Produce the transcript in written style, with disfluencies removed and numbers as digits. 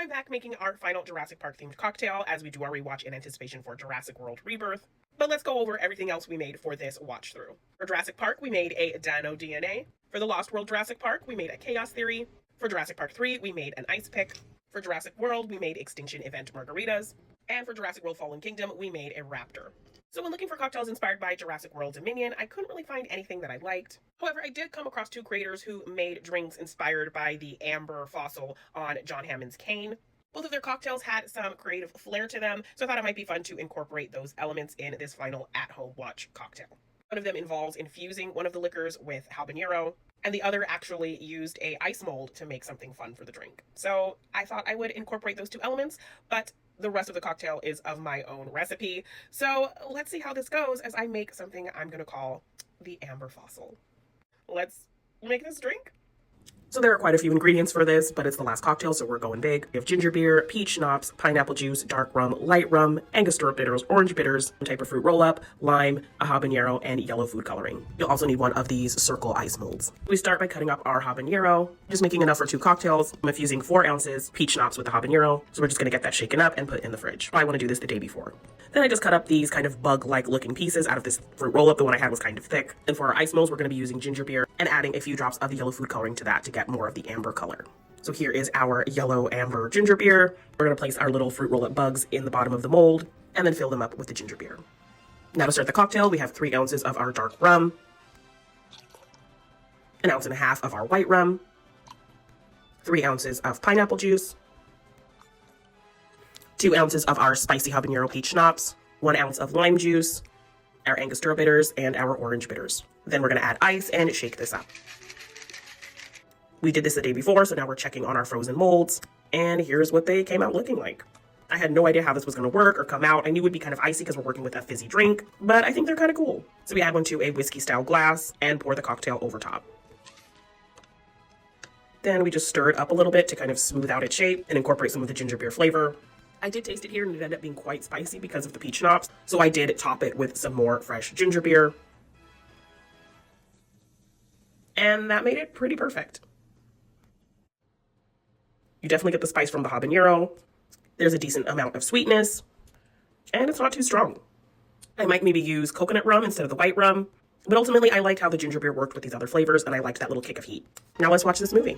I'm back making our final Jurassic Park themed cocktail as we do our rewatch in anticipation for Jurassic World Rebirth. But let's go over everything else we made for this watch through. For Jurassic Park, we made a Dino DNA. For the Lost World Jurassic Park, we made a Chaos Theory. For Jurassic Park 3, we made an Ice Pick. For Jurassic World, we made Extinction Event Margaritas. And for Jurassic World Fallen Kingdom, we made a Raptor. So when looking for cocktails inspired by Jurassic World Dominion, I couldn't really find anything that I liked. However, I did come across two creators who made drinks inspired by the amber fossil on John Hammond's cane. Both of their cocktails had some creative flair to them, so I thought it might be fun to incorporate those elements in this final at-home watch cocktail. One of them involves infusing one of the liquors with habanero, and the other actually used a ice mold to make something fun for the drink. So I thought I would incorporate those two elements, but the rest of the cocktail is of my own recipe. So let's see how this goes as I make something I'm going to call the Amber Fossil. Let's make this drink. So there are quite a few ingredients for this, but it's the last cocktail, so we're going big. We have ginger beer, peach schnapps, pineapple juice, dark rum, light rum, Angostura bitters, orange bitters, one type of fruit roll-up, lime, a habanero, and yellow food coloring. You'll also need one of these circle ice molds. We start by cutting up our habanero, just making enough for 2 cocktails. I'm infusing 4 ounces peach schnapps with the habanero, so we're just gonna get that shaken up and put in the fridge. I wanna do this the day before. Then I just cut up these kind of bug-like looking pieces out of this fruit roll-up. The one I had was kind of thick. And for our ice molds, we're gonna be using ginger beer and adding a few drops of the yellow food coloring to that to get more of the amber color. So here is our yellow amber ginger beer. We're gonna place our little fruit roll-up bugs in the bottom of the mold and then fill them up with the ginger beer. Now to start the cocktail, we have 3 ounces of our dark rum, 1.5 ounces of our white rum, 3 ounces of pineapple juice, 2 ounces of our spicy habanero peach schnapps, 1 ounce of lime juice, our Angostura bitters, and our orange bitters. Then we're gonna add ice and shake this up. We did this the day before, so now we're checking on our frozen molds, and here's what they came out looking like. I had no idea how this was gonna work or come out. I knew it would be kind of icy because we're working with a fizzy drink, but I think they're kind of cool. So we add one to a whiskey style glass and pour the cocktail over top. Then we just stir it up a little bit to kind of smooth out its shape and incorporate some of the ginger beer flavor. I did taste it here and it ended up being quite spicy because of the peach schnapps, so I did top it with some more fresh ginger beer. And that made it pretty perfect. You definitely get the spice from the habanero. There's a decent amount of sweetness, and it's not too strong. I might maybe use coconut rum instead of the white rum, but ultimately I liked how the ginger beer worked with these other flavors, and I liked that little kick of heat. Now let's watch this movie.